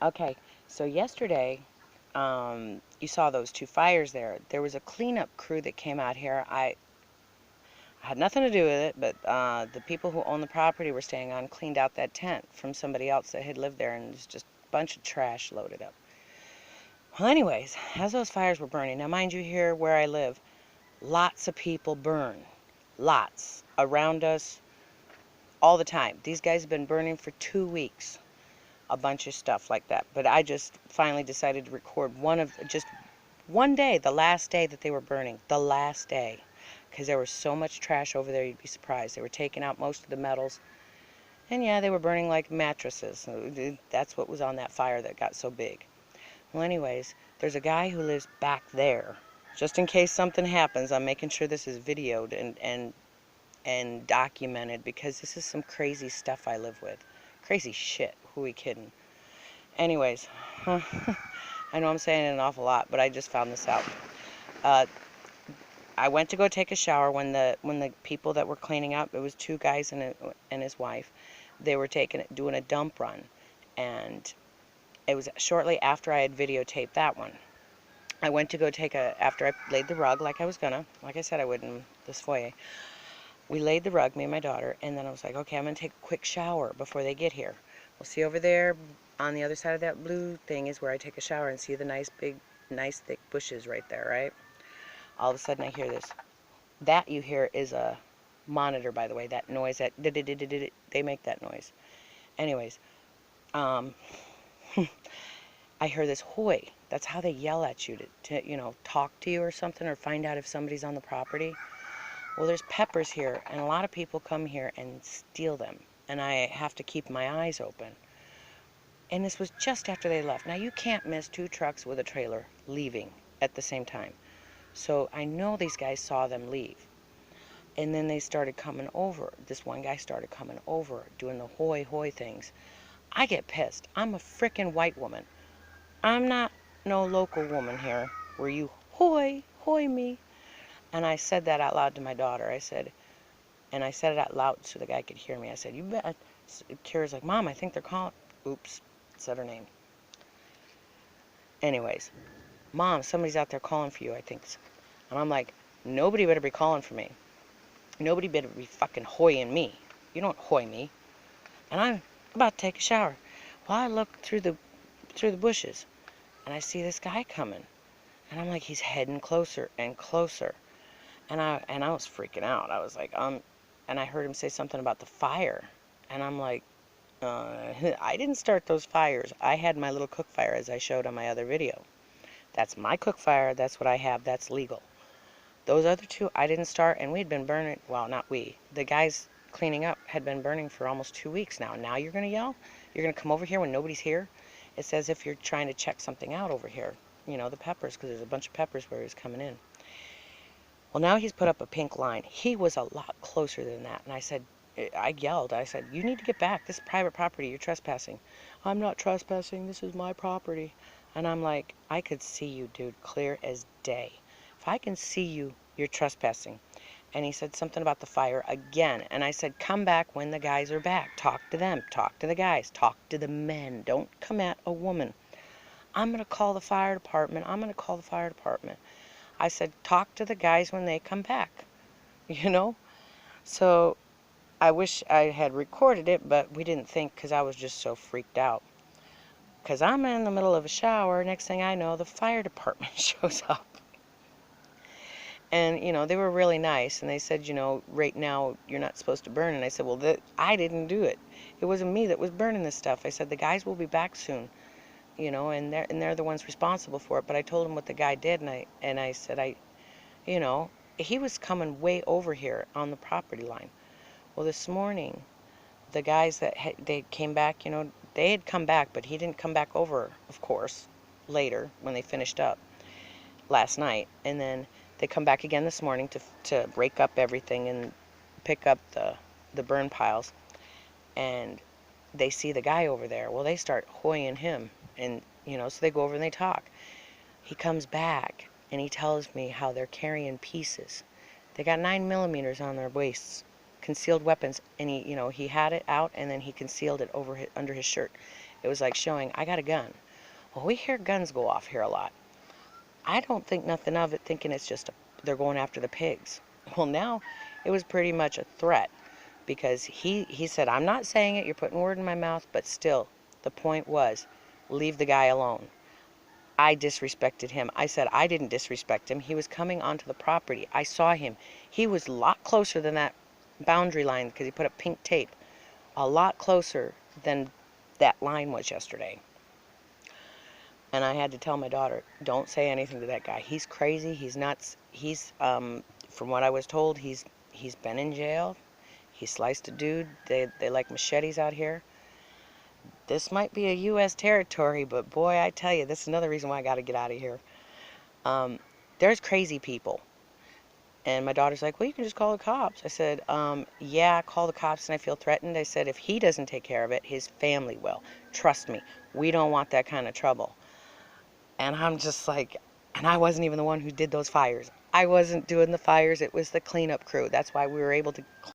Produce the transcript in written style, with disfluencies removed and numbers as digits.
Okay, so yesterday, you saw those two fires there. There was a cleanup crew that came out here. I had nothing to do with it, but the people who own the property we're staying on cleaned out that tent from somebody else that had lived there, and there's just a bunch of trash loaded up. Well, anyways, as those fires were burning, now mind you, here where I live, lots of people burn. Lots. Around us, all the time. These guys have been burning for 2 weeks. A bunch of stuff like that. But I just finally decided to record just one day, the last day that they were burning. The last day. Because there was so much trash over there, you'd be surprised. They were taking out most of the metals. And yeah, they were burning like mattresses. That's what was on that fire that got so big. Well, anyways, there's a guy who lives back there. Just in case something happens, I'm making sure this is videoed and documented, because this is some crazy stuff I live with. Crazy shit. Who are we kidding? Anyways, I know I'm saying an awful lot, but I just found this out. Uh, I went to go take a shower when the people that were cleaning up, it was two guys and his wife. They were doing a dump run, and it was shortly after I had videotaped that one. I went to go after I laid the rug like I was gonna, like I said I would in this foyer. We laid the rug, me and my daughter, and then I was like, okay, I'm gonna take a quick shower before they get here. We'll see over there on the other side of that blue thing is where I take a shower, and see the nice thick bushes right there, right? All of a sudden I hear this. That you hear is a monitor, by the way, that noise, that they make that noise. Anyways, um, I hear this hoy. That's how they yell at you to talk to you or something, or find out if somebody's on the property. Well, there's peppers here, and a lot of people come here and steal them, and I have to keep my eyes open. And this was just after they left. Now, you can't miss two trucks with a trailer leaving at the same time. So I know these guys saw them leave. And then they started coming over. This one guy started coming over, doing the hoy hoy things. I get pissed. I'm a frickin' white woman. I'm not no local woman here where you hoy hoy me. And I said that out loud to my daughter. And I said it out loud so the guy could hear me. I said, you bet. Kira's like, Mom, I think they're calling. Oops, said her name. Anyways, Mom, somebody's out there calling for you, I think. And I'm like, nobody better be calling for me. Nobody better be fucking hoying me. You don't hoy me. And I'm about to take a shower. Well, I look through the bushes, and I see this guy coming. And I'm like, he's heading closer and closer. And I was freaking out. I was like, and I heard him say something about the fire. And I'm like, I didn't start those fires. I had my little cook fire, as I showed on my other video. That's my cook fire. That's what I have. That's legal. Those other two, I didn't start, and we'd been burning. Well, not we. The guys cleaning up had been burning for almost 2 weeks now. Now you're going to yell? You're going to come over here when nobody's here? It's as if you're trying to check something out over here. You know, the peppers, because there's a bunch of peppers where he was coming in. Well, now he's put up a pink line. He was a lot closer than that. And I yelled. I said, you need to get back. This is private property. You're trespassing. I'm not trespassing. This is my property. And I'm like, I could see you, dude, clear as day. If I can see you, you're trespassing. And he said something about the fire again. And I said, come back when the guys are back. Talk to them. Talk to the guys. Talk to the men. Don't come at a woman. I'm going to call the fire department. I'm going to call the fire department. I said, talk to the guys when they come back, you know? So I wish I had recorded it, but we didn't think, because I was just so freaked out. Because I'm in the middle of a shower. Next thing I know, the fire department shows up. And, they were really nice. And they said, right now you're not supposed to burn. And I said, well, I didn't do it. It wasn't me that was burning this stuff. I said, the guys will be back soon, and they're the ones responsible for it. But I told them what the guy did, and I said, he was coming way over here on the property line. Well, this morning, the guys they came back, they had come back, but he didn't come back over, of course, later when they finished up last night. And then they come back again this morning to rake up everything and pick up the burn piles. And they see the guy over there. Well, they start hoying him, and so they go over and they talk. He comes back and he tells me how they're carrying pieces. They got 9mm on their waists, concealed weapons, and he had it out, and then he concealed it under his shirt. It was like showing, I got a gun. Well, we hear guns go off here a lot. I don't think nothing of it, thinking it's just they're going after the pigs. Well, now it was pretty much a threat because he said, I'm not saying it, you're putting word in my mouth, but still, the point was, leave the guy alone. I disrespected him. I said I didn't disrespect him. He was coming onto the property. I saw him. He was a lot closer than that boundary line because he put up pink tape. A lot closer than that line was yesterday. And I had to tell my daughter, don't say anything to that guy. He's crazy. He's nuts. From what I was told, he's been in jail. He sliced a dude. They like machetes out here. This might be a U.S. territory, but boy, I tell you, this is another reason why I got to get out of here. Um, there's crazy people. And my daughter's like, well, you can just call the cops. I said, yeah, call the cops and I feel threatened. I said, if he doesn't take care of it, his family will. Trust me, we don't want that kind of trouble. And I'm just like, and I wasn't even the one who did those fires. I wasn't doing the fires. It was the cleanup crew. That's why we were able to